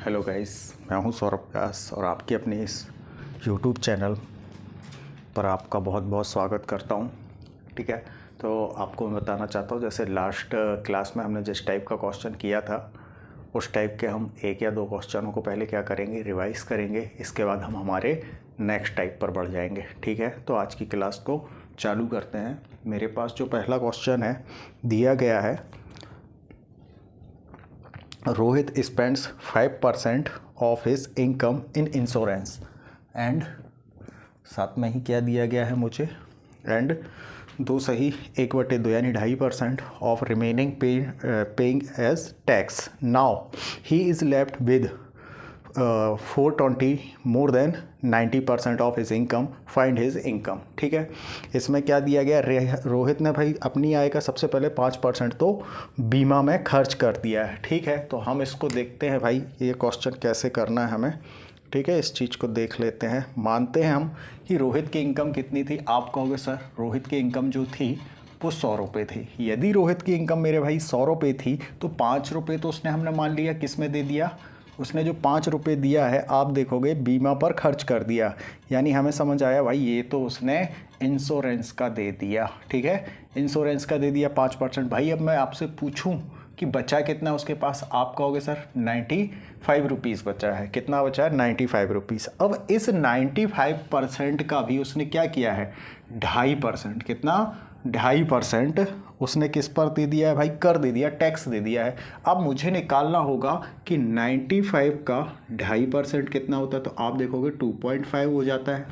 Hello guys, मैं हूं सौरभ व्यास और आपके अपने इस यूट्यूब चैनल पर आपका बहुत बहुत स्वागत करता हूं। ठीक है, तो आपको मैं बताना चाहता हूं, जैसे लास्ट क्लास में हमने जिस टाइप का क्वेश्चन किया था उस टाइप के हम एक या दो क्वेश्चनों को पहले क्या करेंगे, रिवाइज करेंगे। इसके बाद हम हमारे नेक्स्ट टाइप पर बढ़ जाएंगे। ठीक है, तो आज की क्लास को चालू करते हैं। मेरे पास जो पहला क्वेश्चन है दिया गया है, Rohit spends 5% of his income in insurance and साथ में ही क्या दिया गया है मुझे, एंड दो सही 1/2 यानी 2.5% of remaining paying as tax. Now he is left with 420 more than 90% of his income, find his income. ठीक है, इसमें क्या दिया गया, रोहित ने भाई अपनी आय का सबसे पहले 5% तो बीमा में खर्च कर दिया है। ठीक है, तो हम इसको देखते हैं भाई ये क्वेश्चन कैसे करना है हमें। ठीक है, इस चीज़ को देख लेते हैं। मानते हैं हम कि रोहित की इनकम कितनी थी। आप कहोगे सर रोहित की इनकम जो थी वो 100 रुपये थी। यदि रोहित की इनकम मेरे भाई 100 रुपये थी तो 5 रुपये तो उसने हमने मान लिया किस में दे दिया, उसने जो 5 रुपये दिया है आप देखोगे बीमा पर खर्च कर दिया। यानी हमें समझ आया भाई ये तो उसने इंश्योरेंस का दे दिया। ठीक है, इंश्योरेंस का दे दिया 5%। भाई अब मैं आपसे पूछूं कि बचा कितना उसके पास, आप कहोगे सर 95 रुपीज़ बचा है। कितना बचा है? 95 रुपीज़। अब इस 95% का भी उसने क्या किया है, 2.5%। कितना? 2.5% उसने किस पर दे दिया है भाई, कर दे दिया, टैक्स दे दिया है। अब मुझे निकालना होगा कि 95 का 2.5% कितना होता है, तो आप देखोगे 2.5 हो जाता है।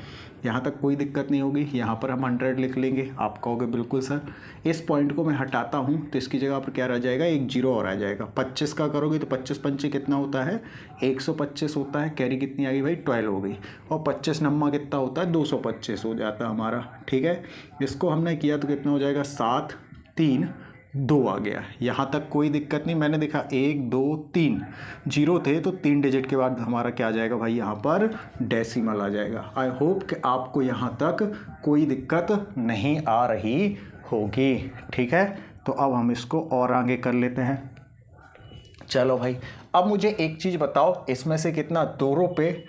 यहाँ तक कोई दिक्कत नहीं होगी। यहाँ पर हम 100 लिख लेंगे। आप कहोगे बिल्कुल सर, इस पॉइंट को मैं हटाता हूँ तो इसकी जगह पर क्या रह जाएगा, एक जीरो और आ जाएगा। 25 का करोगे तो 25 पंचे कितना होता है, 125 होता है। कैरी कितनी आ गई भाई, 12 हो गई। और 25 नम्मा कितना होता है, 225 हो जाता है हमारा। ठीक है, इसको हमने किया तो कितना हो जाएगा, 7 3 2 आ गया। यहाँ तक कोई दिक्कत नहीं। मैंने देखा 1 2 3 जीरो थे तो 3 डिजिट के बाद हमारा क्या आ जाएगा भाई, यहाँ पर डेसिमल आ जाएगा। आई होप कि आपको यहाँ तक कोई दिक्कत नहीं आ रही होगी। ठीक है, तो अब हम इसको और आगे कर लेते हैं। चलो भाई, अब मुझे एक चीज़ बताओ, इसमें से कितना 2 रुपये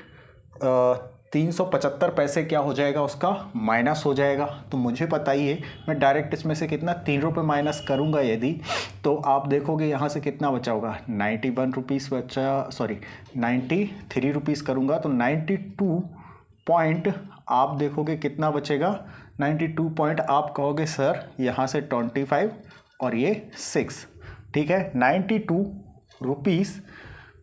375 पैसे क्या हो जाएगा, उसका माइनस हो जाएगा। तो मुझे पता ही है, मैं डायरेक्ट इसमें से कितना 3 रुपये माइनस करूँगा यदि, तो आप देखोगे यहाँ से कितना बचा होगा, 91 रुपीज़ बचा, सॉरी 93 रुपीज़ करूँगा तो 92 पॉइंट आप देखोगे कितना बचेगा, 92 पॉइंट आप कहोगे सर यहाँ से 25 और ये 6। ठीक है, 92 रुपीज़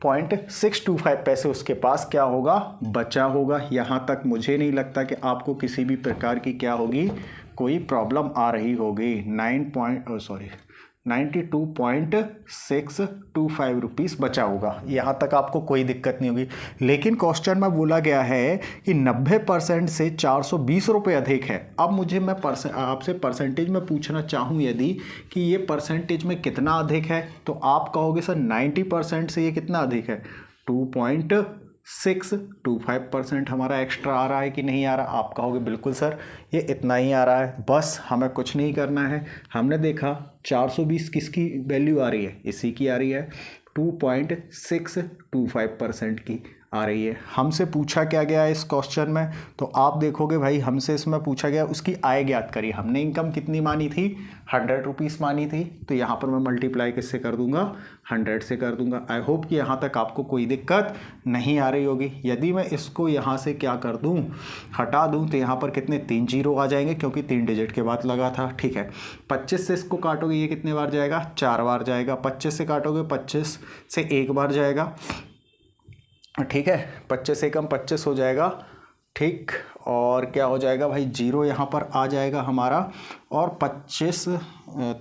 0.625 पैसे उसके पास क्या होगा, बचा होगा। यहाँ तक मुझे नहीं लगता कि आपको किसी भी प्रकार की क्या होगी, कोई प्रॉब्लम आ रही होगी। 92.625 रुपीज़ बचा होगा। यहाँ तक आपको कोई दिक्कत नहीं होगी। लेकिन क्वेश्चन में बोला गया है कि 90% से 420 रुपये अधिक है। अब मुझे मैं आपसे परसेंटेज में पूछना चाहूँ यदि कि ये परसेंटेज में कितना अधिक है, तो आप कहोगे सर 90% से ये कितना अधिक है, 2.625% हमारा एक्स्ट्रा आ रहा है कि नहीं आ रहा। आप कहोगे बिल्कुल सर ये इतना ही आ रहा है, बस हमें कुछ नहीं करना है। हमने देखा 420 किसकी वैल्यू आ रही है, इसी की आ रही है, 2.625% की आ रही है। हमसे पूछा क्या गया है इस क्वेश्चन में, तो आप देखोगे भाई हमसे इसमें पूछा गया उसकी आय ज्ञात करिए। हमने इनकम कितनी मानी थी, 100 रुपीज़ मानी थी, तो यहाँ पर मैं मल्टीप्लाई किससे कर दूंगा, 100 से कर दूंगा। आई होप कि यहाँ तक आपको कोई दिक्कत नहीं आ रही होगी। यदि मैं इसको यहाँ से क्या कर दूँ, हटा दूँ, तो यहाँ पर कितने 3 जीरो आ जाएंगे क्योंकि 3 डिजिट के बाद लगा था। ठीक है, 25 से इसको काटोगे ये कितने बार जाएगा, 4 बार जाएगा। 25 से काटोगे 25 से 1 बार जाएगा। ठीक है, 25 से कम 25 हो जाएगा। ठीक, और क्या हो जाएगा भाई, जीरो यहाँ पर आ जाएगा हमारा, और 25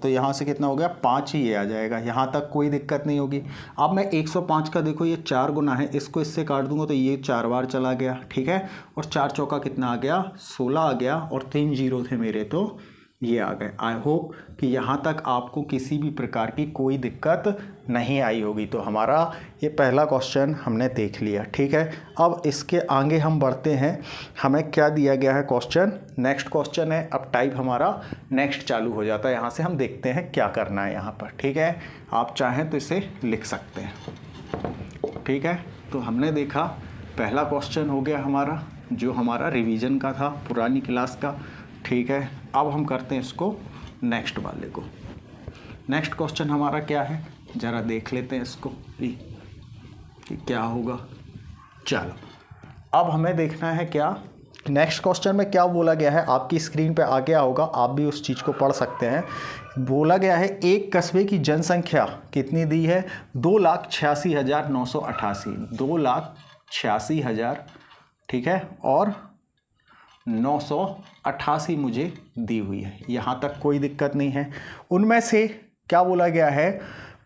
तो यहाँ से कितना हो गया, 5 ही ये आ जाएगा। यहाँ तक कोई दिक्कत नहीं होगी। अब मैं 105 का देखो ये 4 गुना है, इसको इससे काट दूंगा तो ये 4 बार चला गया। ठीक है, और 4 चौका कितना आ गया, 16 आ गया, और 3 जीरो थे मेरे तो ये आ गए। आई होप कि यहाँ तक आपको किसी भी प्रकार की कोई दिक्कत नहीं आई होगी। तो हमारा ये पहला क्वेश्चन हमने देख लिया। ठीक है, अब इसके आगे हम बढ़ते हैं। हमें क्या दिया गया है क्वेश्चन, नेक्स्ट क्वेश्चन है। अब टाइप हमारा नेक्स्ट चालू हो जाता है। यहाँ से हम देखते हैं क्या करना है यहाँ पर। ठीक है, आप चाहें तो इसे लिख सकते हैं। ठीक है, तो हमने देखा पहला क्वेश्चन हो गया हमारा, जो हमारा रिवीजन का था पुरानी क्लास का, ठीक है। अब हम करते हैं इसको नेक्स्ट वाले को। नेक्स्ट क्वेश्चन हमारा क्या है, ज़रा देख लेते हैं इसको कि क्या होगा। चलो अब हमें देखना है क्या नेक्स्ट क्वेश्चन में क्या बोला गया है। आपकी स्क्रीन पे आ गया होगा, आप भी उस चीज़ को पढ़ सकते हैं। बोला गया है एक कस्बे की जनसंख्या कितनी दी है, 2,86,988, 2,86,000, ठीक है, और 988 मुझे दी हुई है। यहाँ तक कोई दिक्कत नहीं है। उनमें से क्या बोला गया है,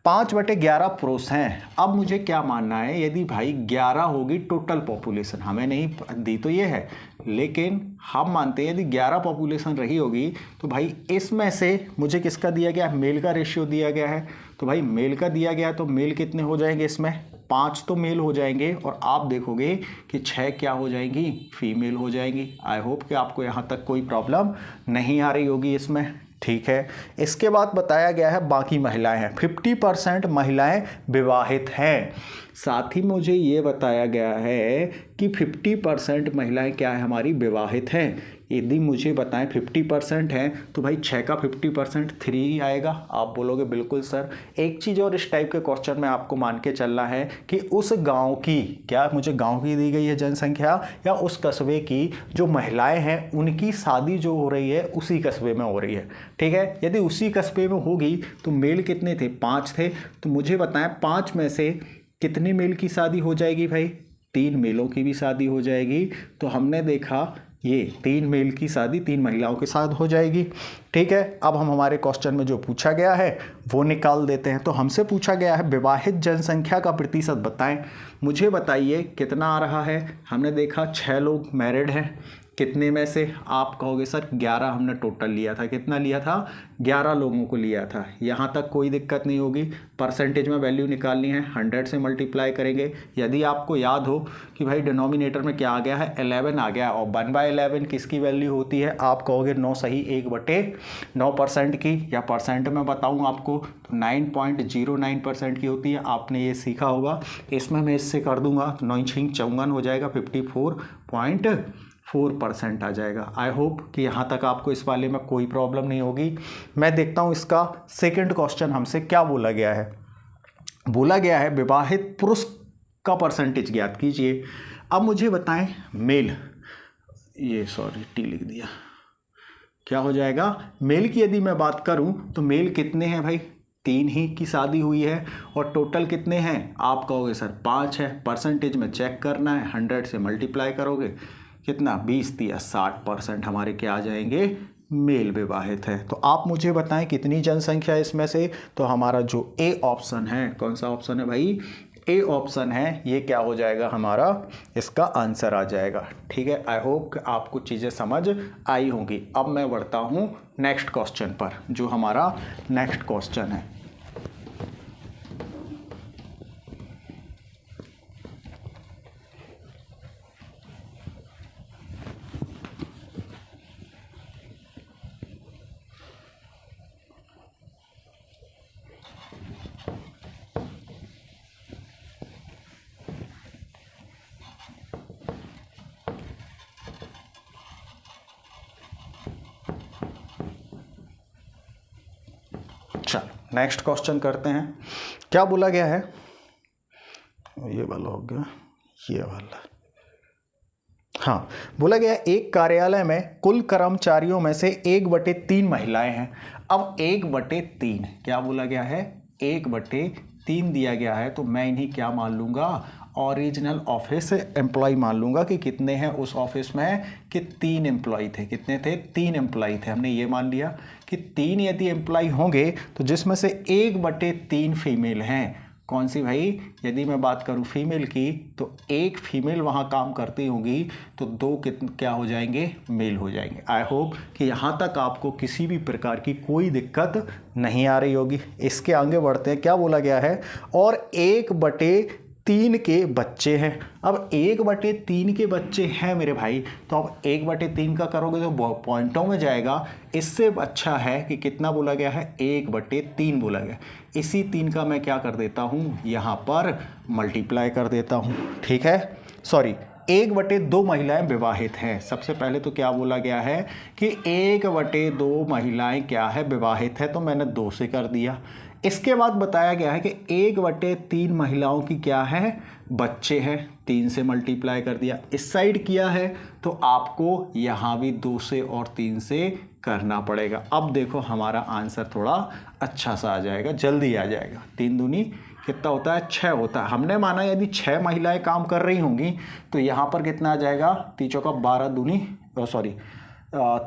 5/11 पुरुष हैं। अब मुझे क्या मानना है, यदि भाई 11 होगी टोटल पॉपुलेशन, हमें नहीं दी तो ये है, लेकिन हम मानते हैं यदि 11 पॉपुलेशन रही होगी तो भाई इसमें से मुझे किसका दिया गया, मेल का रेशियो दिया गया है। तो भाई मेल का दिया गया तो मेल कितने हो जाएंगे, इसमें 5 तो मेल हो जाएंगे, और आप देखोगे कि 6 क्या हो जाएंगी, फीमेल हो जाएंगी। आई होप कि आपको यहाँ तक कोई प्रॉब्लम नहीं आ रही होगी इसमें, ठीक है। इसके बाद बताया गया है बाकी महिलाएं हैं, 50% महिलाएं विवाहित हैं। साथ ही मुझे ये बताया गया है कि 50% महिलाएं क्या है हमारी, विवाहित हैं। यदि मुझे बताएं 50% हैं तो भाई 6 का 50% 3 ही आएगा। आप बोलोगे बिल्कुल सर। एक चीज़ और इस टाइप के क्वेश्चन में आपको मान के चलना है कि उस गांव की, क्या मुझे गांव की दी गई है जनसंख्या, या उस कस्बे की जो महिलाएं हैं उनकी शादी जो हो रही है उसी कस्बे में हो रही है, ठीक है। यदि उसी कस्बे में होगी तो मेल कितने थे, 5 थे। तो मुझे बताएं 5 में से कितने मेल की शादी हो जाएगी भाई, 3 मेलों की भी शादी हो जाएगी। तो हमने देखा ये 3 मेल की शादी 3 महिलाओं के साथ हो जाएगी, ठीक है। अब हम हमारे क्वेश्चन में जो पूछा गया है वो निकाल देते हैं। तो हमसे पूछा गया है विवाहित जनसंख्या का प्रतिशत बताएं। मुझे बताइए कितना आ रहा है। हमने देखा 6 लोग मैरिड हैं, कितने में से, आप कहोगे सर 11 हमने टोटल लिया था। कितना लिया था, 11 लोगों को लिया था। यहाँ तक कोई दिक्कत नहीं होगी। परसेंटेज में वैल्यू निकालनी है, 100 से मल्टीप्लाई करेंगे। यदि आपको याद हो कि भाई डिनोमिनेटर में क्या आ गया है, 11 आ गया, और 1/11 किसकी वैल्यू होती है, आप कहोगे 9 सही 1/9% की, या परसेंट में बताऊँ आपको तो 9.09% की होती है। आपने ये सीखा होगा। इसमें मैं इससे कर दूंगा तो 9 6 54 हो जाएगा, 54.4% आ जाएगा। आई होप कि यहाँ तक आपको इस वाले में कोई प्रॉब्लम नहीं होगी। मैं देखता हूँ इसका सेकंड क्वेश्चन हमसे क्या बोला गया है। बोला गया है विवाहित पुरुष का परसेंटेज ज्ञात कीजिए। अब मुझे बताएं मेल, ये सॉरी टी लिख दिया, क्या हो जाएगा, मेल की यदि मैं बात करूं तो मेल कितने हैं भाई, 3 ही की शादी हुई है, और टोटल कितने हैं, आप कहोगे सर 5 है। परसेंटेज में चेक करना है, 100 से मल्टीप्लाई करोगे, कितना 20 या 60% हमारे क्या आ जाएंगे, मेल विवाहित है। तो आप मुझे बताएं कितनी जनसंख्या है इसमें से। तो हमारा जो ए ऑप्शन है, कौन सा ऑप्शन है भाई, ए ऑप्शन है, ये क्या हो जाएगा हमारा, इसका आंसर आ जाएगा, ठीक है। आई होप कि आपको चीज़ें समझ आई होंगी। अब मैं बढ़ता हूँ नेक्स्ट क्वेश्चन पर, जो हमारा नेक्स्ट क्वेश्चन है। चलो नेक्स्ट क्वेश्चन करते हैं। क्या बोला गया है, ये वाला हो गया, ये वाला, हाँ। बोला गया एक कार्यालय में कुल कर्मचारियों में से 1/3 महिलाएं हैं। अब 1/3 क्या बोला गया है, 1/3 दिया गया है, तो मैं इन्हीं क्या मान लूँगा, ओरिजिनल ऑफिस एम्प्लॉय मान लूँगा कि कितने हैं उस ऑफिस में, कि 3 एम्प्लॉय थे। कितने थे, 3 एम्प्लॉय थे। हमने ये मान लिया कि 3 यदि एम्प्लॉय होंगे तो जिसमें से 1/3 फीमेल हैं। कौन सी भाई, यदि मैं बात करूं फीमेल की तो 1 फीमेल वहां काम करती होगी, तो 2 क्या हो जाएंगे, मेल हो जाएंगे। आई होप कि यहां तक आपको किसी भी प्रकार की कोई दिक्कत नहीं आ रही होगी। इसके आगे बढ़ते हैं। क्या बोला गया है, और 1/3 3 के बच्चे हैं। अब 1/3 के बच्चे हैं मेरे भाई, तो अब 1/3 का करोगे तो पॉइंटों में जाएगा। इससे अच्छा है कि कितना बोला गया है, 1/3 बोला गया। इसी 3 का मैं क्या कर देता हूँ, यहाँ पर मल्टीप्लाई कर देता हूँ, ठीक है। सॉरी, 1/2 महिलाएं विवाहित हैं। सबसे पहले तो क्या बोला गया है कि 1/2 महिलाएं क्या है, विवाहित है, तो मैंने 2 से कर दिया। इसके बाद बताया गया है कि 1/3 महिलाओं की क्या है, बच्चे हैं, 3 से मल्टीप्लाई कर दिया। इस साइड किया है तो आपको यहाँ भी 2 से और 3 से करना पड़ेगा। अब देखो हमारा आंसर थोड़ा अच्छा सा आ जाएगा, जल्दी आ जाएगा। 3 दूनी कितना होता है, 6 होता है। हमने माना यदि 6 महिलाएं काम कर रही होंगी तो यहाँ पर कितना आ जाएगा, 3 चौका 12 दूनी, सॉरी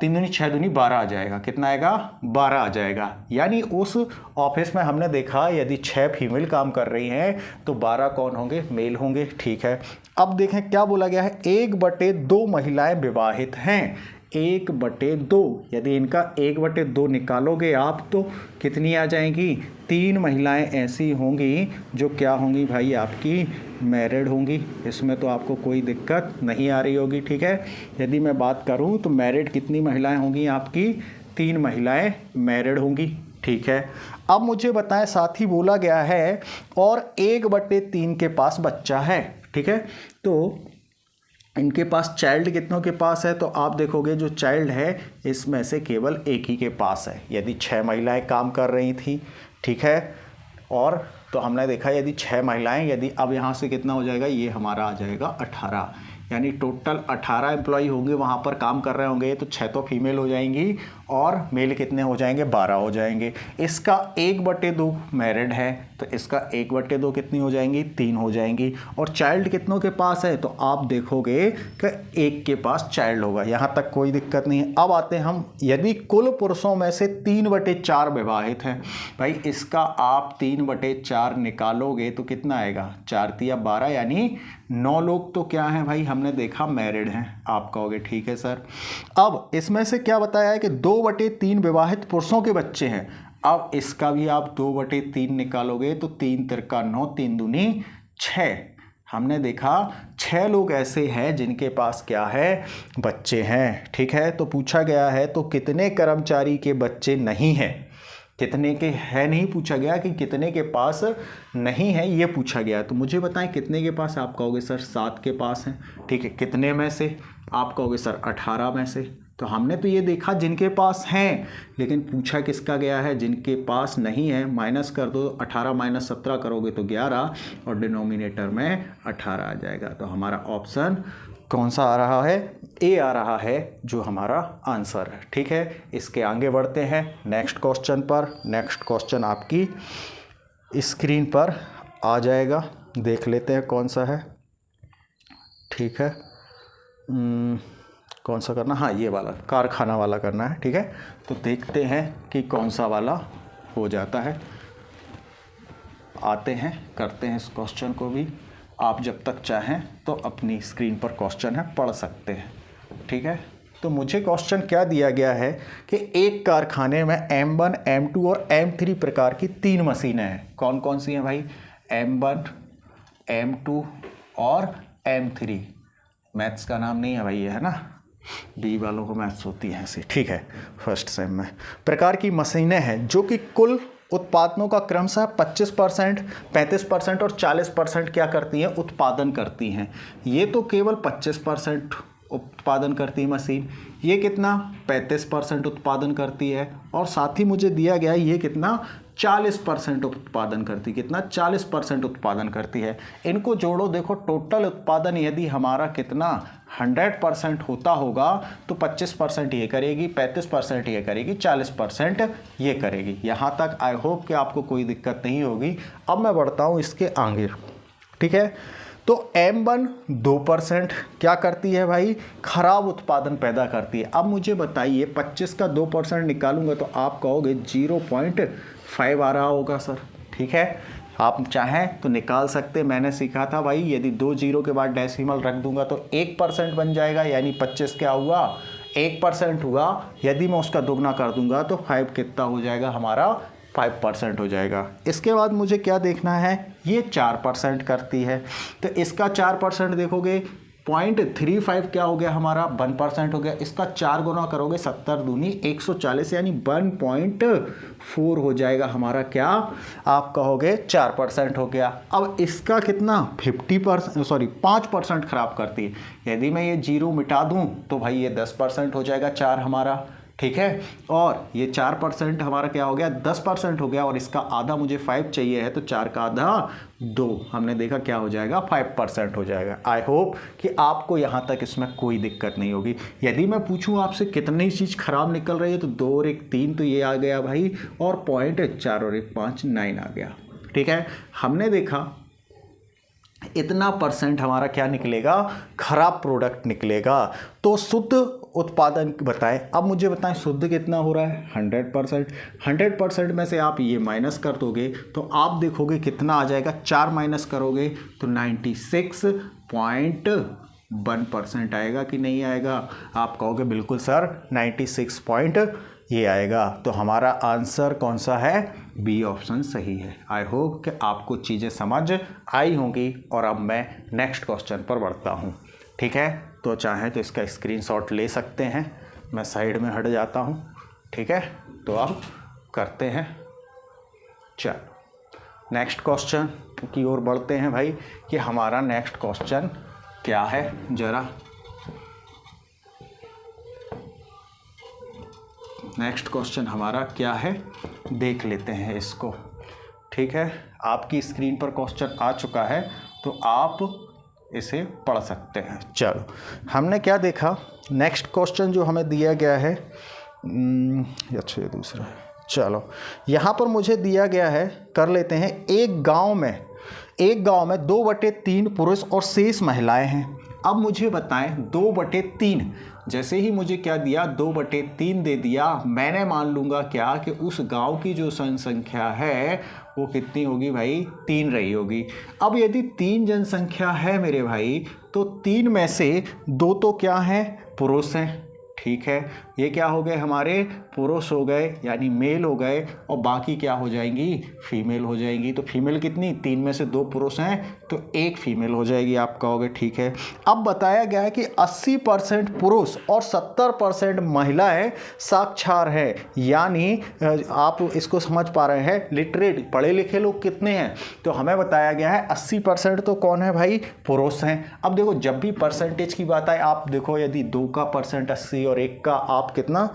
3 दूनी 6 दूनी 12 आ जाएगा। कितना आएगा, 12 आ जाएगा। यानी उस ऑफिस में हमने देखा यदि 6 फीमेल काम कर रही हैं तो 12 कौन होंगे, मेल होंगे, ठीक है। अब देखें क्या बोला गया है, 1/2 महिलाएं विवाहित हैं। 1/2, यदि इनका 1/2 निकालोगे आप तो कितनी आ जाएंगी, 3 महिलाएं ऐसी होंगी जो क्या होंगी भाई, आपकी मैरिड होंगी। इसमें तो आपको कोई दिक्कत नहीं आ रही होगी, ठीक है। यदि मैं बात करूं तो मैरिड कितनी महिलाएं होंगी आपकी, 3 महिलाएं मैरिड होंगी, ठीक है। अब मुझे बताएं, साथ ही बोला गया है और 1/3 के पास बच्चा है, ठीक है। तो इनके पास चाइल्ड कितनों के पास है, तो आप देखोगे जो चाइल्ड है इसमें से केवल एक ही के पास है। यदि 6 महिलाएं काम कर रही थी, ठीक है, और तो हमने देखा यदि 6 महिलाएं, यदि अब यहाँ से कितना हो जाएगा, ये हमारा आ जाएगा 18, यानी टोटल 18 एम्प्लॉय होंगे वहाँ पर काम कर रहे होंगे। तो 6 तो फीमेल हो जाएंगी और मेल कितने हो जाएंगे, 12 हो जाएंगे। इसका 1/2 मैरिड है तो इसका 1/2 कितनी हो जाएंगी, 3 हो जाएंगी। और चाइल्ड कितनों के पास है, तो आप देखोगे कि 1 के पास चाइल्ड होगा। यहाँ तक कोई दिक्कत नहीं है। अब आते हैं हम, यदि कुल पुरुषों में से 3/4 विवाहित हैं, भाई इसका आप 3/4 निकालोगे तो कितना आएगा, 4 तिया 12, यानी 9 लोग तो क्या हैं भाई, हमने देखा मैरिड हैं। आप कहोगे ठीक है सर। अब इसमें से क्या बताया है कि 2/3 विवाहित पुरुषों के बच्चे हैं। अब इसका भी आप 2/3 निकालोगे तो 3 तिरका 9, 3 दूनी 6। हमने देखा 6 लोग ऐसे हैं जिनके पास क्या है, बच्चे हैं, ठीक है। तो पूछा गया है तो कितने कर्मचारी के बच्चे नहीं हैं, कितने के है नहीं पूछा गया कि कितने के पास नहीं है, ये पूछा गया। तो मुझे बताएं कितने के पास, आप कहोगे सर 7 के पास हैं, ठीक है। कितने में से, आप कहोगे सर 18 में से। तो हमने तो ये देखा जिनके पास हैं, लेकिन पूछा किसका गया है, जिनके पास नहीं है। माइनस कर दो, 18 - 17 करोगे तो 11 और डिनोमिनेटर में 18 आ जाएगा। तो हमारा ऑप्शन कौन सा आ रहा है, ए आ रहा है, जो हमारा आंसर है, ठीक है। इसके आगे बढ़ते हैं नेक्स्ट क्वेश्चन पर। नेक्स्ट क्वेश्चन आपकी स्क्रीन पर आ जाएगा, देख लेते हैं कौन सा है, ठीक है। कौन सा करना, हाँ ये वाला कारखाना वाला करना है, ठीक है। तो देखते हैं कि कौन सा वाला हो जाता है। आते हैं, करते हैं इस क्वेश्चन को भी। आप जब तक चाहें तो अपनी स्क्रीन पर क्वेश्चन है पढ़ सकते हैं, ठीक है। तो मुझे क्वेश्चन क्या दिया गया है कि एक कारखाने में M1, M2 और M3 प्रकार की 3 मशीनें हैं। कौन कौन सी हैं भाई, M1, M2 और M3। मैथ्स का नाम नहीं है भाई ये, है ना, बी वालों को मैथ्स होती है ऐसी, ठीक है, फर्स्ट सेम में। प्रकार की मशीनें हैं जो कि कुल उत्पादनों का क्रमशः 25%, 35% और 40% क्या करती हैं, उत्पादन करती हैं। ये तो केवल 25% उत्पादन करती है मशीन, ये कितना 35% उत्पादन करती है। और साथ ही मुझे दिया गया है ये कितना 40% उत्पादन करती, कितना 40% उत्पादन करती है। इनको जोड़ो, देखो टोटल उत्पादन यदि हमारा कितना 100% होता होगा तो 25% ये करेगी, 35% ये करेगी, 40% ये करेगी। यहाँ तक आई होप कि आपको कोई दिक्कत नहीं होगी। अब मैं बढ़ता हूँ इसके आगे, ठीक है। तो M1 2% क्या करती है भाई, खराब उत्पादन पैदा करती है। अब मुझे बताइए 25 का 2% निकालूंगा तो आप कहोगे 0.5 आ रहा होगा सर, ठीक है। आप चाहें तो निकाल सकते, मैंने सीखा था भाई यदि 2 जीरो के बाद डेसिमल रख दूंगा तो 1% बन जाएगा, यानी 25 क्या हुआ 1% हुआ। यदि मैं उसका दोगुना कर दूंगा तो 5 कितना हो जाएगा हमारा 5% हो जाएगा। इसके बाद मुझे क्या देखना है, ये 4% करती है, तो इसका 4% देखोगे 0.35 क्या हो गया हमारा 1% हो गया। इसका 4 गुना करोगे 70 दूनी 140 यानी 1.4 हो जाएगा हमारा, क्या आप कहोगे 4% हो गया। अब इसका कितना 5% खराब करती है। यदि मैं ये 0 मिटा दूं तो भाई ये 10% हो जाएगा 4 हमारा, ठीक है। और ये 4% हमारा क्या हो गया 10% हो गया, और इसका आधा मुझे 5 चाहिए है, तो 4 का आधा 2, हमने देखा क्या हो जाएगा 5% हो जाएगा। आई होप कि आपको यहाँ तक इसमें कोई दिक्कत नहीं होगी। यदि मैं पूछूँ आपसे कितनी चीज़ खराब निकल रही है, तो 2 और 1 3 तो ये आ गया भाई, और 0.4 और 1 5 9 आ गया, ठीक है। हमने देखा इतना परसेंट हमारा क्या निकलेगा, खराब प्रोडक्ट निकलेगा। तो शुद्ध उत्पादन बताएं। अब मुझे बताएं शुद्ध कितना हो रहा है 100%। 100% में से आप ये माइनस कर दोगे तो आप देखोगे कितना आ जाएगा, 4 माइनस करोगे तो 96.1% आएगा कि नहीं आएगा। आप कहोगे बिल्कुल सर 96 ये आएगा। तो हमारा आंसर कौन सा है, बी ऑप्शन सही है। आई होप कि आपको चीज़ें समझ आई होंगी। और अब मैं नेक्स्ट क्वेश्चन पर बढ़ता हूँ, ठीक है। तो चाहें तो इसका स्क्रीनशॉट ले सकते हैं, मैं साइड में हट जाता हूँ, ठीक है। तो अब करते हैं, चलो नेक्स्ट क्वेश्चन की ओर बढ़ते हैं भाई, कि हमारा नेक्स्ट क्वेश्चन क्या है। ज़रा नेक्स्ट क्वेश्चन हमारा क्या है देख लेते हैं इसको, ठीक है। आपकी स्क्रीन पर क्वेश्चन आ चुका है, तो आप इसे पढ़ सकते हैं। चलो हमने क्या देखा, नेक्स्ट क्वेश्चन जो हमें दिया गया है, अच्छा ये दूसरा है। चलो यहाँ पर मुझे दिया गया है, कर लेते हैं। एक गांव में 2/3 पुरुष और शेष महिलाएं हैं। अब मुझे बताएं 2/3, जैसे ही मुझे क्या दिया 2/3 दे दिया, मैंने मान लूँगा क्या कि उस गांव की जो जनसंख्या है वो कितनी होगी भाई, 3 रही होगी। अब यदि 3 जनसंख्या है मेरे भाई, तो 3 में से 2 तो क्या हैं, पुरुष हैं, ठीक है। ये क्या हो गए हमारे, पुरुष हो गए यानी मेल हो गए, और बाकी क्या हो जाएंगी, फीमेल हो जाएंगी। तो फीमेल कितनी, 3 में से 2 पुरुष हैं तो 1 फीमेल हो जाएगी, आप कहोगे ठीक है। अब बताया गया है कि 80% पुरुष और 70% महिलाएं साक्षर है, यानी आप इसको समझ पा रहे हैं, लिटरेट पढ़े लिखे लोग कितने हैं। तो हमें बताया गया है 80% तो कौन है भाई, पुरुष हैं। अब देखो जब भी परसेंटेज की बात आए, आप देखो यदि 2 का परसेंट 80 और 1 का आप कितना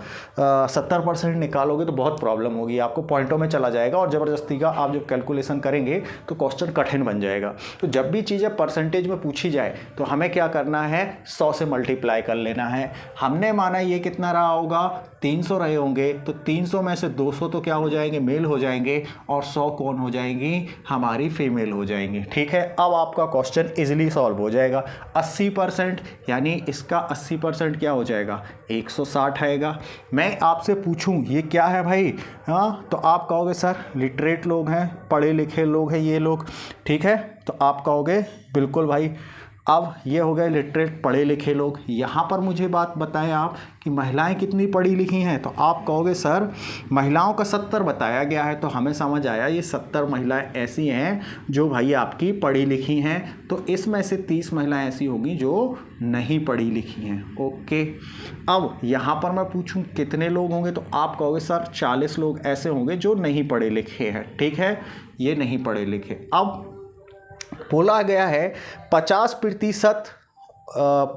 70% निकालोगे तो बहुत प्रॉब्लम होगी, आपको पॉइंटों में चला जाएगा, और ज़बरदस्ती का आप जब कैलकुलेशन करेंगे तो क्वेश्चन कठिन बन जाएगा। तो जब भी चीज़ें परसेंटेज में पूछी जाए तो हमें क्या करना है, 100 से मल्टीप्लाई कर लेना है। हमने माना ये कितना रहा होगा, 300 रहे होंगे, तो 300 में से 200 तो क्या हो जाएंगे, मेल हो जाएंगे, और 100 कौन हो जाएंगी, हमारी फीमेल हो जाएंगी, ठीक है। अब आपका क्वेश्चन इजीली सॉल्व हो जाएगा। 80% यानी इसका 80% क्या हो जाएगा, 160 आएगा। मैं आपसे पूछूं ये क्या है भाई, हाँ, तो आप कहोगे सर लिटरेट लोग हैं, पढ़े लिखे लोग हैं ये लोग, ठीक है। तो आप कहोगे बिल्कुल भाई। अब ये हो गए लिटरेट पढ़े लिखे लोग। यहाँ पर मुझे बात बताएं आप कि महिलाएं कितनी पढ़ी लिखी हैं, तो आप कहोगे सर महिलाओं का 70 बताया गया है, तो हमें समझ आया ये 70 महिलाएं ऐसी हैं जो भाई आपकी पढ़ी लिखी हैं। तो इसमें से 30 महिलाएं ऐसी होंगी जो नहीं पढ़ी लिखी हैं, ओके। अब यहाँ पर मैं पूछूं कितने लोग होंगे, तो आप कहोगे सर 40 लोग ऐसे होंगे जो नहीं पढ़े लिखे हैं, ठीक है, ये नहीं पढ़े लिखे। अब बोला गया है 50%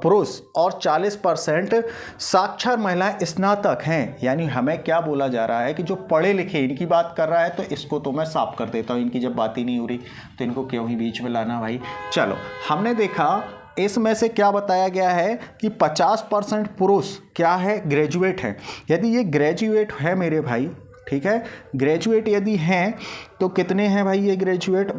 पुरुष और 40% साक्षर महिलाएं स्नातक हैं, यानी हमें क्या बोला जा रहा है कि जो पढ़े लिखे इनकी बात कर रहा है। तो इसको तो मैं साफ कर देता हूँ, इनकी जब बात ही नहीं हो रही तो इनको क्यों ही बीच में लाना भाई। चलो हमने देखा इसमें से क्या बताया गया है कि 50% पुरुष क्या है, ग्रेजुएट हैं। यदि ये ग्रेजुएट है मेरे भाई, ठीक है, ग्रेजुएट यदि हैं तो कितने हैं भाई ये ग्रेजुएट?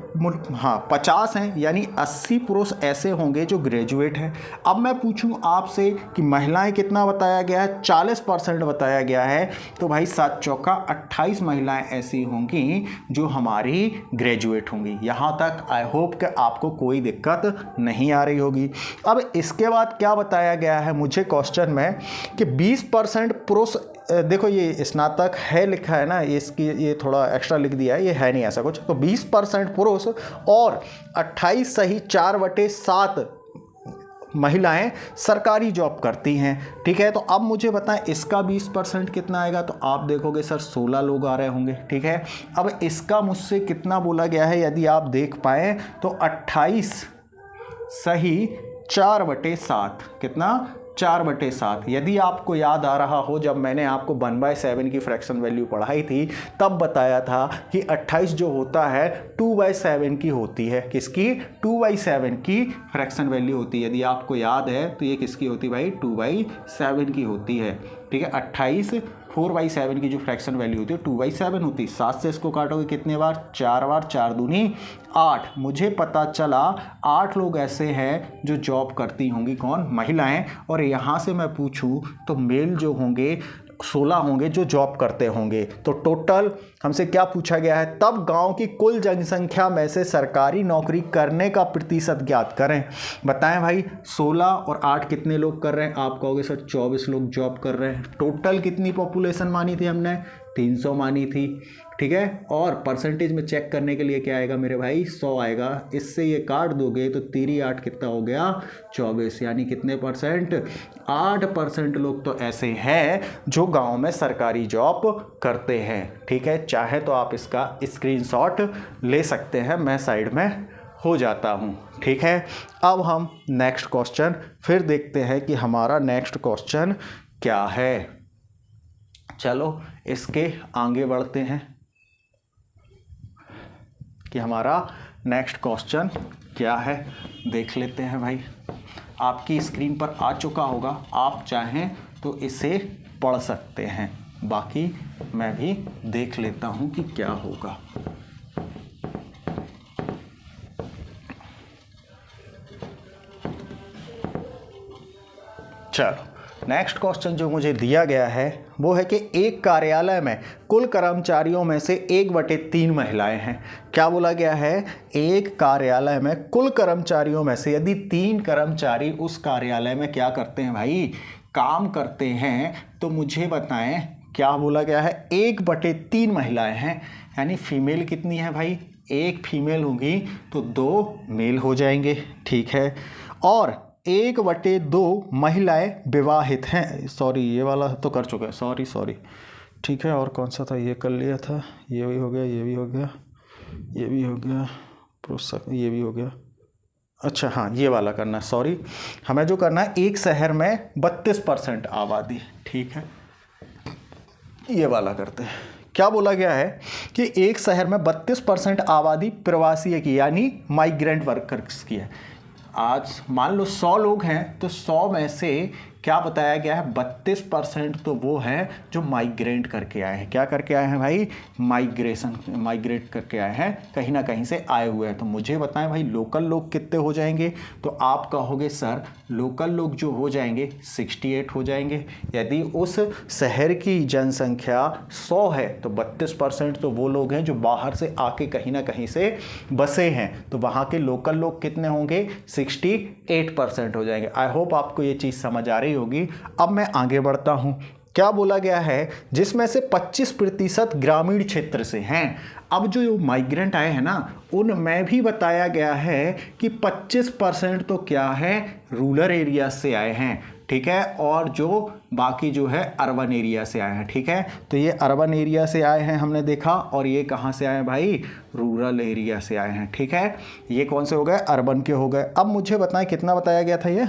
हाँ 50 हैं, यानी 80 पुरुष ऐसे होंगे जो ग्रेजुएट हैं। अब मैं पूछूं आपसे कि महिलाएं कितना बताया गया है? 40% बताया गया है। तो भाई 7 चौका 28 महिलाएं ऐसी होंगी जो हमारी ग्रेजुएट होंगी। यहाँ तक आई होप कि आपको कोई दिक्कत नहीं आ रही होगी। अब इसके बाद क्या बताया गया है मुझे क्वेश्चन में कि 20% पुरुष, देखो ये स्नातक है लिखा है ना, इसकी ये थोड़ा एक्स्ट्रा लिख दिया है, ये है नहीं ऐसा कुछ। तो 20% पुरुष और 28 सही 4/7 महिलाएं सरकारी जॉब करती हैं। ठीक है, तो अब मुझे बताएं इसका 20% कितना आएगा? तो आप देखोगे सर 16 लोग आ रहे होंगे। ठीक है, अब इसका मुझसे कितना बोला गया है यदि आप देख पाए तो 28 सही 4/7, कितना? 4/7। यदि आपको याद आ रहा हो, जब मैंने आपको 1/7 की फ्रैक्शन वैल्यू पढ़ाई थी तब बताया था कि 28 जो होता है 2/7 की होती है। किसकी? 2/7 की फ्रैक्शन वैल्यू होती है। यदि आपको याद है तो ये किसकी होती है भाई? 2/7 की होती है। ठीक है, 28 4/7 की जो फ्रैक्शन वैल्यू होती है 2/7 होती है। 7 से इसको काटोगे कितने बार? 4 बार, 4 दूनी 8। मुझे पता चला 8 लोग ऐसे हैं जो जॉब करती होंगी। कौन? महिलाएं। और यहाँ से मैं पूछूं तो मेल जो होंगे 16 होंगे जो जॉब करते होंगे। तो टोटल हमसे क्या पूछा गया है? तब गांव की कुल जनसंख्या में से सरकारी नौकरी करने का प्रतिशत ज्ञात करें। बताएं भाई 16 और 8 कितने लोग कर रहे हैं? आप कहोगे सर 24 लोग जॉब कर रहे हैं। टोटल कितनी पॉपुलेशन मानी थी हमने? 300 मानी थी। ठीक है, और परसेंटेज में चेक करने के लिए क्या आएगा मेरे भाई? 100 आएगा। इससे ये काट दोगे तो 3 8 कितना हो गया? 24। यानी कितने परसेंट? 8% लोग तो ऐसे हैं जो गांव में सरकारी जॉब करते हैं। ठीक है, चाहे तो आप इसका स्क्रीनशॉट ले सकते हैं, मैं साइड में हो जाता हूं। ठीक है, अब हम नेक्स्ट क्वेश्चन फिर देखते हैं कि हमारा नेक्स्ट क्वेश्चन क्या है। चलो इसके आगे बढ़ते हैं कि हमारा नेक्स्ट क्वेश्चन क्या है, देख लेते हैं भाई। आपकी स्क्रीन पर आ चुका होगा, आप चाहें तो इसे पढ़ सकते हैं, बाकी मैं भी देख लेता हूं कि क्या होगा। चलो नेक्स्ट क्वेश्चन जो मुझे दिया गया है वो है कि एक कार्यालय में कुल कर्मचारियों में से 1/3 महिलाएं हैं। क्या बोला गया है? एक कार्यालय में कुल कर्मचारियों में से यदि 3 कर्मचारी उस कार्यालय में क्या करते हैं भाई? काम करते हैं, तो मुझे बताएं क्या बोला गया है? 1/3 महिलाएं हैं। यानी फीमेल कितनी है भाई? 1 फीमेल होगी तो 2 मेल हो जाएंगे। ठीक है, और 1/2 महिलाएं विवाहित हैं। सॉरी ये वाला तो कर चुके हैं, सॉरी। ठीक है, और कौन सा था? ये कर लिया था, ये भी हो गया, ये भी हो गया, ये भी हो गया, ये भी हो गया। अच्छा हाँ, ये वाला करना है, सॉरी। हमें जो करना है, एक शहर में 32% आबादी। ठीक है, ये वाला करते हैं। क्या बोला गया है कि एक शहर में 32% आबादी प्रवासी की, यानी माइग्रेंट वर्कर्स की है। आज मान लो 100 लोग हैं तो 100 में से क्या बताया गया है? 32% तो वो हैं जो माइग्रेट करके आए हैं। क्या करके आए हैं भाई? माइग्रेट करके आए हैं, कहीं ना कहीं से आए हुए हैं। तो मुझे बताएं भाई लोकल लोग कितने हो जाएंगे? तो आप कहोगे सर लोकल लोग जो हो जाएंगे 68 हो जाएंगे। यदि उस शहर की जनसंख्या 100 है तो 32% तो वो लोग हैं जो बाहर से आके कहीं ना कहीं से बसे हैं। तो वहाँ के लोकल लोग कितने होंगे? 68% हो जाएंगे। आई होप आपको ये चीज़ समझ आ रही होगी। अब मैं आगे बढ़ता हूं। क्या बोला गया है? जिसमें से 25% ग्रामीण क्षेत्र से हैं। अब जो माइग्रेंट आए हैं ना, उनमें भी बताया गया है कि 25% तो क्या है? रूरल एरिया से आए हैं। ठीक है, और जो बाकी जो है अर्बन एरिया से आए हैं। ठीक है, तो ये अर्बन एरिया से आए हैं हमने देखा, और ये कहाँ से आए हैं भाई? रूरल एरिया से आए हैं। ठीक है, ये कौन से हो गए? अर्बन के हो गए। अब मुझे बताएं कितना बताया गया था? ये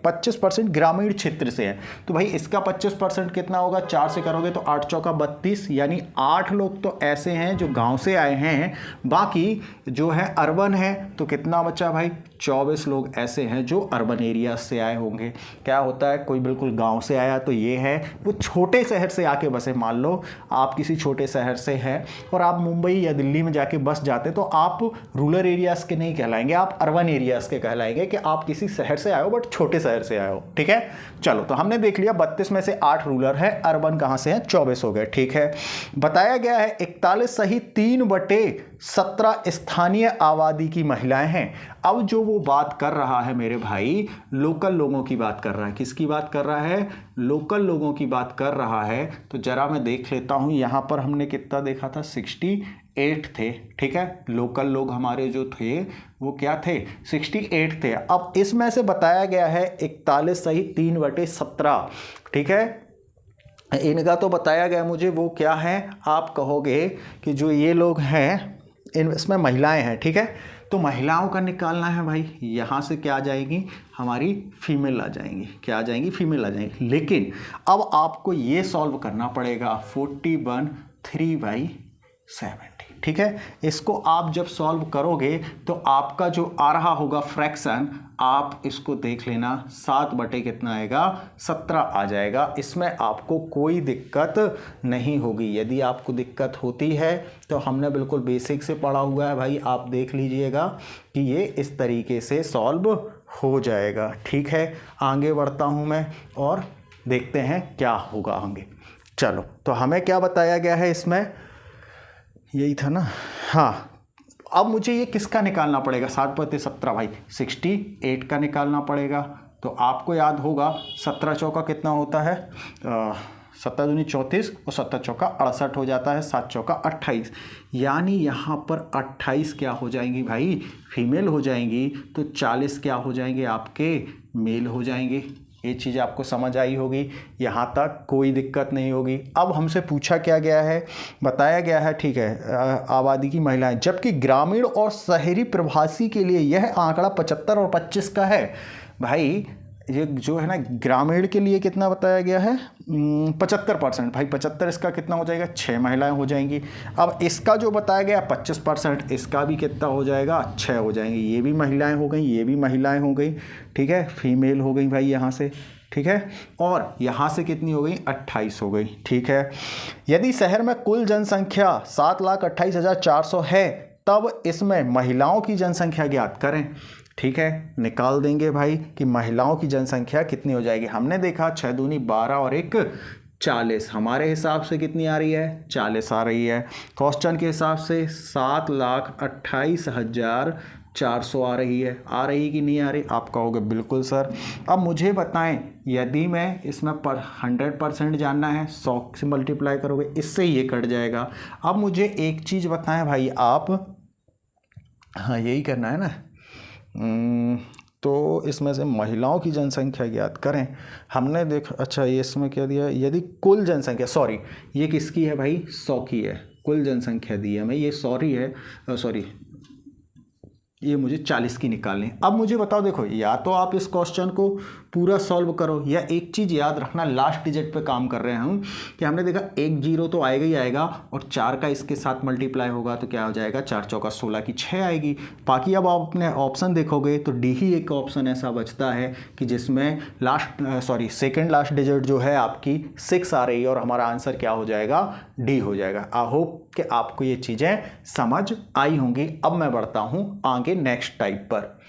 25% ग्रामीण क्षेत्र से है। तो भाई इसका 25% कितना होगा? 4 से करोगे तो 8 चौका 32, यानी 8 लोग तो ऐसे हैं जो गाँव से आए हैं। बाकी जो है अर्बन है, तो कितना बचा भाई? 24 लोग ऐसे हैं जो अर्बन एरिया से आए होंगे। क्या होता है, कोई बिल्कुल गाँव से आया तो ये है, वो छोटे शहर से आके बसे। मान लो आप किसी छोटे शहर से हैं और आप मुंबई या दिल्ली में जाके बस जाते तो आप रूरल एरियाज़ के नहीं कहलाएंगे, आप अर्बन एरियाज़ के कहलाएंगे कि आप किसी शहर से आए हो बट छोटे शहर से आए हो। ठीक है, चलो तो हमने देख लिया 32 में से 8 रूरल है, अर्बन कहाँ से हैं, 24 हो गए। ठीक है, बताया गया है 41 सही 3/17 स्थानीय आबादी की महिलाएं हैं। अब जो वो बात कर रहा है मेरे भाई, लोकल लोगों की बात कर रहा है। किसकी बात कर रहा है? लोकल लोगों की बात कर रहा है। तो जरा मैं देख लेता हूं, यहां पर हमने कितना देखा था, 68 थे। ठीक है, लोकल लोग हमारे जो थे वो क्या थे, 68 थे। अब इसमें से बताया गया है 41 सही 3/17। ठीक है, इनका तो बताया गया मुझे, वो क्या है, आप कहोगे कि जो ये लोग हैं इसमें महिलाएं हैं। ठीक है, तो महिलाओं का निकालना है भाई, यहाँ से क्या आ जाएगी, हमारी फीमेल आ जाएंगी। क्या आ जाएंगी? फीमेल आ जाएंगी। लेकिन अब आपको ये सॉल्व करना पड़ेगा 41 3/70। ठीक है, इसको आप जब सॉल्व करोगे तो आपका जो आ रहा होगा फ्रैक्शन, आप इसको देख लेना, 7/17 आ जाएगा। इसमें आपको कोई दिक्कत नहीं होगी। यदि आपको दिक्कत होती है तो हमने बिल्कुल बेसिक से पढ़ा हुआ है भाई, आप देख लीजिएगा कि ये इस तरीके से सॉल्व हो जाएगा। ठीक है, आगे बढ़ता हूँ मैं और देखते हैं क्या होगा आगे। चलो, तो हमें क्या बताया गया है इसमें, यही था ना। हाँ, अब मुझे ये किसका निकालना पड़ेगा, 7/17 भाई, 68 का निकालना पड़ेगा। तो आपको याद होगा 17 चौका कितना होता है, 17 दूनी 34 और 17 चौका 68 हो जाता है, 7 चौका 28। यानी यहाँ पर 28 क्या हो जाएंगी भाई, फीमेल हो जाएंगी। तो 40 क्या हो जाएंगे, आपके मेल हो जाएंगे। ये चीज़ आपको समझ आई होगी, यहाँ तक कोई दिक्कत नहीं होगी। अब हमसे पूछा क्या गया है, बताया गया है, ठीक है, आबादी की महिलाएं, जबकि ग्रामीण और शहरी प्रवासी के लिए यह आंकड़ा 75 और 25 का है। भाई ये जो है ना, ग्रामीण के लिए कितना बताया गया है, 75%। भाई 75 इसका कितना हो जाएगा, 6 महिलाएं हो जाएंगी। अब इसका जो बताया गया 25%, इसका भी कितना हो जाएगा, 6 हो जाएंगी। ये भी महिलाएं हो गई, ये भी महिलाएं हो गई। ठीक है, फीमेल हो गई भाई यहाँ से। ठीक है, और यहाँ से कितनी हो गई, 28 हो गई। ठीक है, यदि शहर में कुल जनसंख्या 7,28,400 है, तब इसमें महिलाओं की जनसंख्या ज्ञात करें। ठीक है, निकाल देंगे भाई कि महिलाओं की जनसंख्या कितनी हो जाएगी। हमने देखा 6 दूनी 12 और 1 40, हमारे हिसाब से कितनी आ रही है, 40 आ रही है। क्वेश्चन के हिसाब से 7,28,400 आ रही है। आ रही कि नहीं आ रही, आप कहोगे बिल्कुल सर। अब मुझे बताएं, यदि मैं इसमें 100% जानना है, 100 से मल्टीप्लाई करोगे, इससे ये कट जाएगा। अब मुझे एक चीज़ बताएं भाई आप, हाँ यही करना है ना, तो इसमें से महिलाओं की जनसंख्या ज्ञात करें। हमने देखा, अच्छा ये इसमें क्या दिया है, यदि कुल जनसंख्या, सॉरी ये किसकी है भाई, 100 की है, कुल जनसंख्या दी है हमें, ये सॉरी ये मुझे 40 की निकालनी है। अब मुझे बताओ, देखो या तो आप इस क्वेश्चन को पूरा सॉल्व करो, या एक चीज़ याद रखना, लास्ट डिजिट पे काम कर रहे हैं हम, कि हमने देखा 1 0 तो आएगा ही आएगा, और 4 का इसके साथ मल्टीप्लाई होगा तो क्या हो जाएगा, 4 चौका 16 की 6 आएगी। बाकी अब आप अपने ऑप्शन देखोगे तो डी ही एक ऑप्शन ऐसा बचता है कि जिसमें सेकेंड लास्ट डिजिट जो है आपकी 6 आ रही है, और हमारा आंसर क्या हो जाएगा, डी हो जाएगा। आई होप कि आपको ये चीज़ें समझ आई होंगी। अब मैं बढ़ता हूँ आगे नेक्स्ट टाइप पर।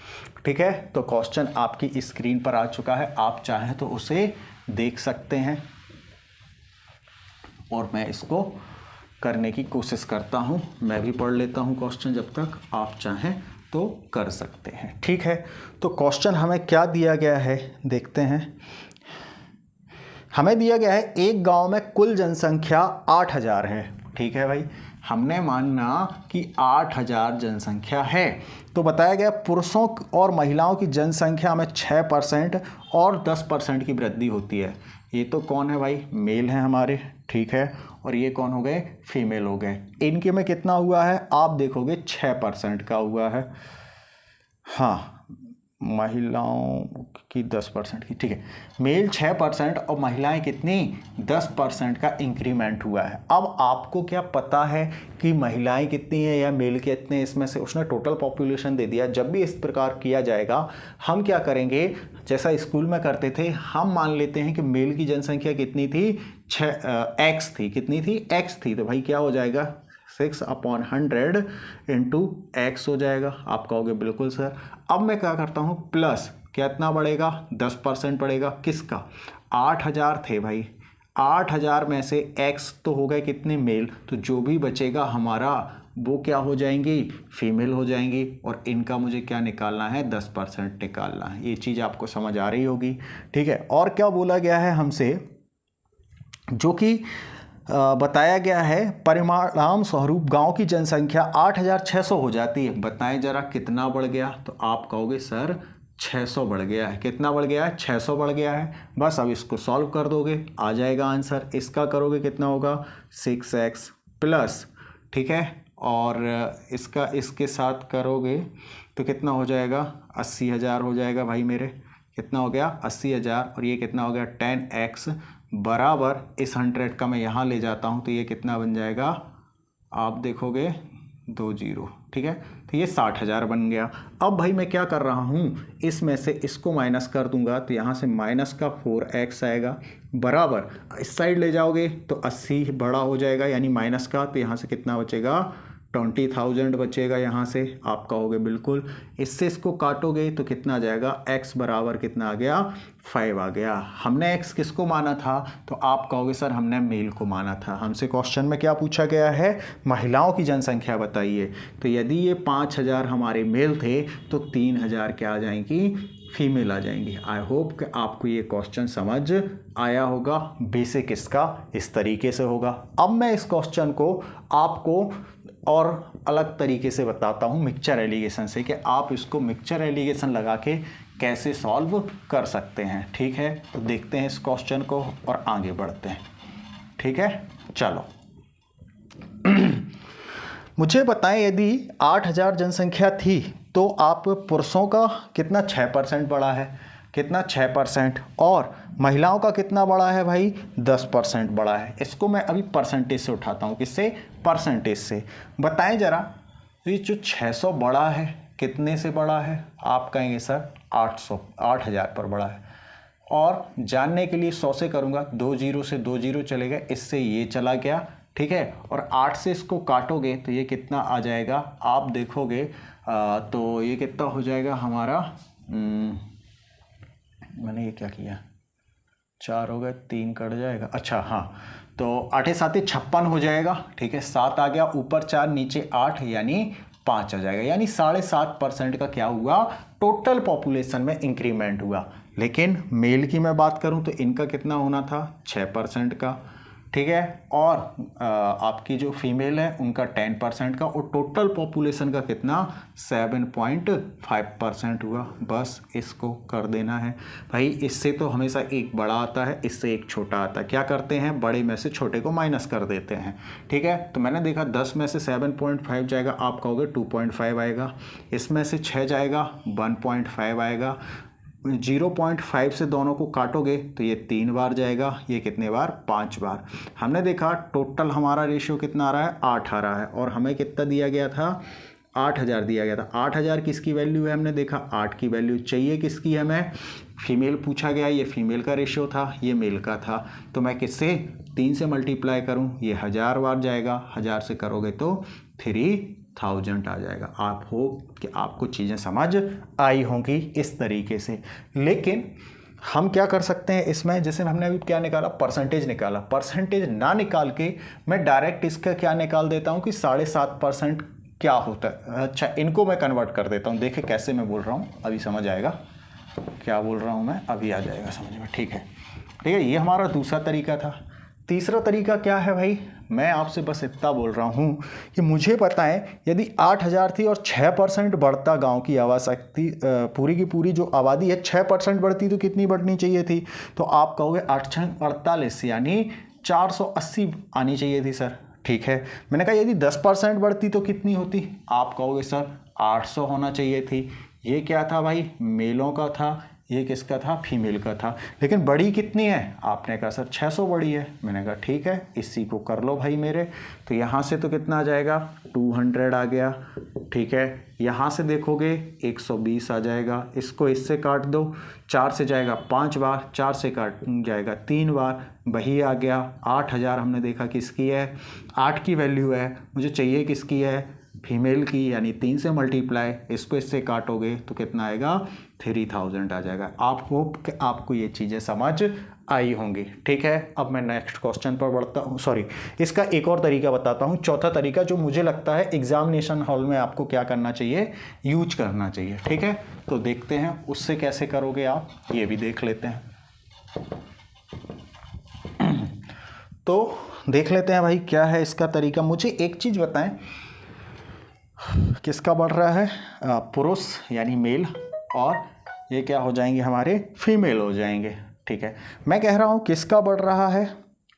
ठीक है, तो क्वेश्चन आपकी स्क्रीन पर आ चुका है, आप चाहें तो उसे देख सकते हैं, और मैं इसको करने की कोशिश करता हूं। मैं भी पढ़ लेता हूं क्वेश्चन, जब तक आप चाहें तो कर सकते हैं। ठीक है, तो क्वेश्चन हमें क्या दिया गया है, देखते हैं। हमें दिया गया है एक गांव में कुल जनसंख्या 8,000 है। ठीक है भाई, हमने मानना कि 8,000 जनसंख्या है, तो बताया गया पुरुषों और महिलाओं की जनसंख्या में 6% और 10% की वृद्धि होती है। ये तो कौन है भाई, मेल हैं हमारे। ठीक है, और ये कौन हो गए, फीमेल हो गए। इनके में कितना हुआ है, आप देखोगे 6% का हुआ है। हाँ, महिलाओं की 10% की, ठीक है, मेल 6% और महिलाएं कितनी 10% का इंक्रीमेंट हुआ है। अब आपको क्या पता है कि महिलाएं कितनी है या मेल कितने, इसमें से उसने टोटल पॉपुलेशन दे दिया। जब भी इस प्रकार किया जाएगा हम क्या करेंगे, जैसा स्कूल में करते थे, हम मान लेते हैं कि मेल की जनसंख्या कितनी थी, x थी, कितनी थी, x थी, तो भाई क्या हो जाएगा 6/100 इंटू एक्स हो जाएगा। आप कहोगे बिल्कुल सर। अब मैं क्या करता हूँ, प्लस कितना बढ़ेगा, 10% बढ़ेगा, किसका, 8000 थे भाई, 8000 में से x तो हो गए कितने, मेल, तो जो भी बचेगा हमारा वो क्या हो जाएंगी, फीमेल हो जाएंगी, और इनका मुझे क्या निकालना है, 10% निकालना है। ये चीज़ आपको समझ आ रही होगी, ठीक है। और क्या बोला गया है हमसे, जो कि बताया गया है, परिणाम स्वरूप गांव की जनसंख्या 8600 हो जाती है। बताएं जरा कितना बढ़ गया, तो आप कहोगे सर 600 बढ़ गया है। कितना बढ़ गया है, 600 बढ़ गया है। बस अब इसको सॉल्व कर दोगे, आ जाएगा आंसर। इसका करोगे कितना होगा, 6x प्लस, ठीक है, और इसका इसके साथ करोगे तो कितना हो जाएगा, 80,000 हो जाएगा भाई मेरे। कितना हो गया, 80,000, और ये कितना हो गया, 10x बराबर इस 100 का मैं यहाँ ले जाता हूँ तो ये कितना बन जाएगा, आप देखोगे 2 0, ठीक है, तो ये 60,000 बन गया। अब भाई मैं क्या कर रहा हूँ, इसमें से इसको माइनस कर दूंगा तो यहाँ से माइनस का 4x आएगा, बराबर इस साइड ले जाओगे तो 80 बड़ा हो जाएगा यानी माइनस का, तो यहाँ से कितना बचेगा, 20,000 बचेगा यहाँ से। आप कहोगे बिल्कुल। इससे इसको काटोगे तो कितना आ जाएगा, x बराबर कितना आ गया, 5 आ गया। हमने x किसको माना था, तो आप कहोगे सर हमने मेल को माना था। हमसे क्वेश्चन में क्या पूछा गया है, महिलाओं की जनसंख्या बताइए। तो यदि ये 5000 हमारे मेल थे तो 3000 क्या आ जाएंगी, फीमेल आ जाएंगी। आई होप कि आपको ये क्वेश्चन समझ आया होगा। बेसिक इसका इस तरीके से होगा। अब मैं इस क्वेश्चन को आपको और अलग तरीके से बताता हूँ मिक्सचर एलिगेशन से, कि आप इसको मिक्सचर एलिगेशन लगा के कैसे सॉल्व कर सकते हैं। ठीक है, तो देखते हैं इस क्वेश्चन को और आगे बढ़ते हैं। ठीक है, चलो मुझे बताएं, यदि 8000 जनसंख्या थी तो आप पुरुषों का कितना 6% बढ़ा है, कितना 6%, और महिलाओं का कितना बढ़ा है भाई, 10% बढ़ा है। इसको मैं अभी परसेंटेज से उठाता हूँ। किससे, परसेंटेज से। बताएं जरा, तो ये जो 600 बढ़ा है कितने से बढ़ा है, आप कहेंगे सर 8000 पर बढ़ा है। और जानने के लिए 100 से करूँगा, 2 0 से 2 0 चलेगा, इससे ये चला गया। ठीक है, और 8 से इसको काटोगे तो ये कितना आ जाएगा, आप देखोगे तो ये कितना हो जाएगा हमारा, मैंने ये क्या किया, 4 हो गए, 3 कट जाएगा। अच्छा हाँ, तो 8 7 56 हो जाएगा। ठीक है, 7 आ गया, ऊपर 4 नीचे 8 यानी 5 आ जाएगा। यानी 7.5% का क्या हुआ, टोटल पॉपुलेशन में इंक्रीमेंट हुआ। लेकिन मेल की मैं बात करूं तो इनका कितना होना था, 6% का। ठीक है, और आपकी जो फीमेल है उनका 10% का, और टोटल पॉपुलेशन का कितना 7.5% हुआ। बस इसको कर देना है भाई। इससे तो हमेशा एक बड़ा आता है, इससे एक छोटा आता है। क्या करते हैं, बड़े में से छोटे को माइनस कर देते हैं। ठीक है, तो मैंने देखा 10 में से 7.5 जाएगा, आप कहोगे 2.5 आएगा। इसमें से 6 जाएगा, 1.5 आएगा। 0.5 से दोनों को काटोगे तो ये 3 बार जाएगा, ये कितने बार, 5 बार। हमने देखा टोटल हमारा रेशियो कितना आ रहा है, 8 आ रहा है, और हमें कितना दिया गया था, 8000 दिया गया था। 8000 किसकी वैल्यू है, हमने देखा 8 की वैल्यू चाहिए। किसकी हमें, फीमेल पूछा गया, ये फीमेल का रेशियो था, ये मेल का था। तो मैं किससे 3 से मल्टीप्लाई करूं, ये 1000 बार जाएगा, 1000 से करोगे तो 3000 आ जाएगा। आप हो कि आपको चीज़ें समझ आई होंगी इस तरीके से। लेकिन हम क्या कर सकते हैं इसमें, जैसे हमने अभी क्या निकाला, परसेंटेज निकाला। परसेंटेज ना निकाल के मैं डायरेक्ट इसका क्या निकाल देता हूँ कि 7.5% क्या होता है। अच्छा, इनको मैं कन्वर्ट कर देता हूँ। देखे कैसे मैं बोल रहा हूँ, अभी समझ आएगा क्या बोल रहा हूँ मैं, अभी आ जाएगा समझ में। ठीक है, ये हमारा दूसरा तरीका था। तीसरा तरीका क्या है भाई, मैं आपसे बस इतना बोल रहा हूँ कि मुझे पता है यदि 8000 थी और 6% बढ़ता गांव की आबादी, पूरी की पूरी जो आबादी है 6% बढ़ती तो कितनी बढ़नी चाहिए थी, तो आप कहोगे 8 6 48 यानी 480 आनी चाहिए थी सर। ठीक है, मैंने कहा यदि 10% बढ़ती तो कितनी होती, आप कहोगे सर 800 होना चाहिए थी। ये क्या था भाई, मेलों का था, ये किसका था, फीमेल का था। लेकिन बड़ी कितनी है, आपने कहा सर 600 बड़ी है। मैंने कहा ठीक है, इसी को कर लो भाई मेरे। तो यहाँ से तो कितना आ जाएगा, 200 आ गया, ठीक है। यहाँ से देखोगे 120 आ जाएगा, इसको इससे काट दो, 4 से जाएगा 5 बार, 4 से काट जाएगा 3 बार, वही आ गया 8000। हमने देखा किसकी है, 8 की वैल्यू है, मुझे चाहिए किसकी है, फीमेल की, यानी 3 से मल्टीप्लाई, इसको इससे काटोगे तो कितना आएगा, 3000 आ जाएगा। आप होप कि आपको ये चीज़ें समझ आई होंगी, ठीक है। अब मैं नेक्स्ट क्वेश्चन पर बढ़ता हूँ। सॉरी, इसका एक और तरीका बताता हूँ, चौथा तरीका, जो मुझे लगता है एग्जामिनेशन हॉल में आपको क्या करना चाहिए, यूज करना चाहिए, ठीक है। तो देखते हैं उससे कैसे करोगे आप, ये भी देख लेते हैं। तो देख लेते हैं भाई क्या है इसका तरीका। मुझे एक चीज़ बताएं, किसका बढ़ रहा है, पुरुष यानी मेल, और ये क्या हो जाएंगे, हमारे फीमेल हो जाएंगे, ठीक है। मैं कह रहा हूँ किसका बढ़ रहा है,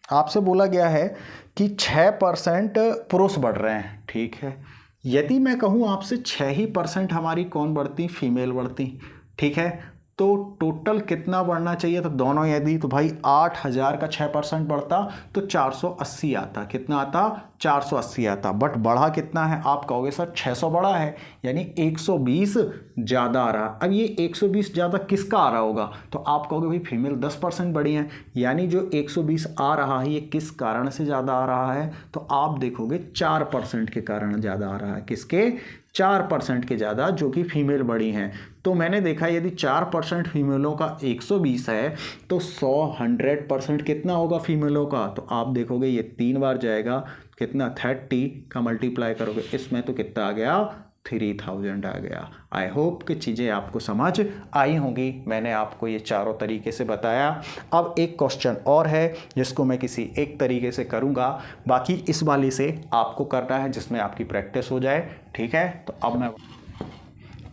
आपसे बोला गया है कि 6% पुरुष बढ़ रहे हैं, ठीक है। यदि मैं कहूँ आपसे 6% हमारी कौन बढ़ती, फीमेल बढ़ती, ठीक है। तो टोटल कितना बढ़ना चाहिए, तो दोनों यदि, तो भाई 8000 का 6% बढ़ता तो 480 आता। कितना आता, 480 आता। बट बढ़ा कितना है, आप कहोगे सर 600 बढ़ा है, यानी 120 ज़्यादा आ रहा। अब ये 120 ज़्यादा किसका आ रहा होगा, तो आप कहोगे भाई फीमेल 10% बढ़ी है, यानी जो 120 आ रहा है ये किस कारण से ज़्यादा आ रहा है, तो आप देखोगे 4% के कारण ज़्यादा आ रहा है। किसके, 4% के ज़्यादा, जो कि फीमेल बड़ी हैं। तो मैंने देखा यदि 4% फीमेलों का 120 है तो 100% कितना होगा फीमेलों का, तो आप देखोगे ये 3 बार जाएगा, कितना, 30 का मल्टीप्लाई करोगे इसमें तो कितना आ गया, 3000 आ गया। आई होप कि चीज़ें आपको समझ आई होंगी। मैंने आपको ये चारों तरीके से बताया। अब एक क्वेश्चन और है जिसको मैं किसी एक तरीके से करूँगा, बाकी इस वाली से आपको करना है जिसमें आपकी प्रैक्टिस हो जाए, ठीक है। तो अब मैं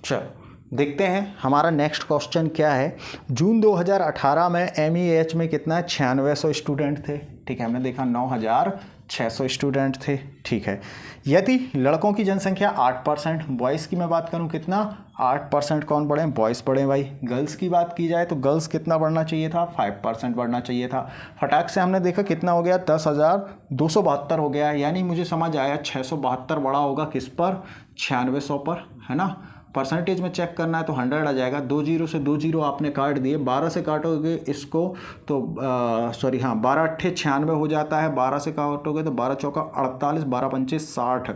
चलो देखते हैं हमारा नेक्स्ट क्वेश्चन क्या है। जून 2018 में MEH में कितना है, 9600 स्टूडेंट थे, ठीक है। हमने देखा 9600 स्टूडेंट थे, ठीक है। यदि लड़कों की जनसंख्या 8%, बॉयज़ की मैं बात करूं कितना, 8% कौन बढ़े, बॉयज़ बढ़े भाई। गर्ल्स की बात की जाए तो गर्ल्स कितना बढ़ना चाहिए था, 5% बढ़ना चाहिए था। फटाक से हमने देखा कितना हो गया, 10,272 हो गया, यानी मुझे समझ आया 672 बढ़ा होगा किस पर, 9600 पर, है ना। परसेंटेज में चेक करना है तो 100 आ जाएगा। 2 जीरो से 2 जीरो आपने काट दिए, 12 से काटोगे इसको तो सॉरी हाँ 12 अट्ठे 96 हो जाता है। 12 से काटोगे तो 12 चौका 48, 12 पंचे 60,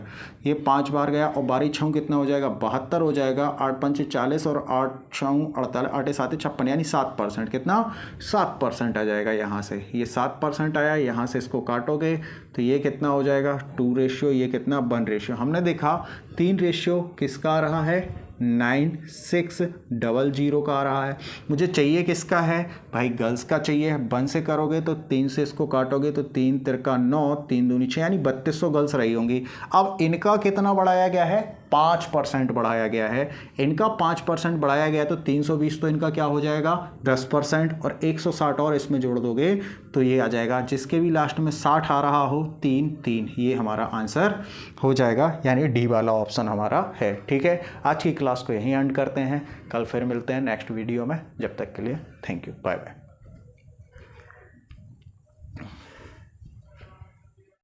ये 5 बार गया, और 12 छः कितना हो जाएगा, 72 हो जाएगा। 8 पंचे 40 और 8 छः 48, 8 7 56, यानी 7%, कितना, 7% आ जाएगा। यहाँ से ये 7% आया, यहाँ से इसको काटोगे तो ये कितना हो जाएगा, 2 रेशियो, ये कितना, 1 रेशियो। हमने देखा 3 रेशियो किसका आ रहा है, 9600 का आ रहा है। मुझे चाहिए किसका है भाई, गर्ल्स का चाहिए। 1 से करोगे तो 3 से इसको काटोगे तो 3 तिरका 9, 3 दूनी 6, यानी 3200 गर्ल्स रही होंगी। अब इनका कितना बढ़ाया गया है, 5% बढ़ाया गया है। इनका 5% बढ़ाया गया है तो 320, तो इनका क्या हो जाएगा, 10%, और 160 और इसमें जोड़ दोगे तो ये आ जाएगा। जिसके भी लास्ट में 60 आ रहा हो, 3 3, ये हमारा आंसर हो जाएगा, यानी डी वाला ऑप्शन हमारा है, ठीक है। आज की क्लास को यहीं एंड करते हैं, कल फिर मिलते हैं नेक्स्ट वीडियो में। जब तक के लिए थैंक यू, बाय बाय।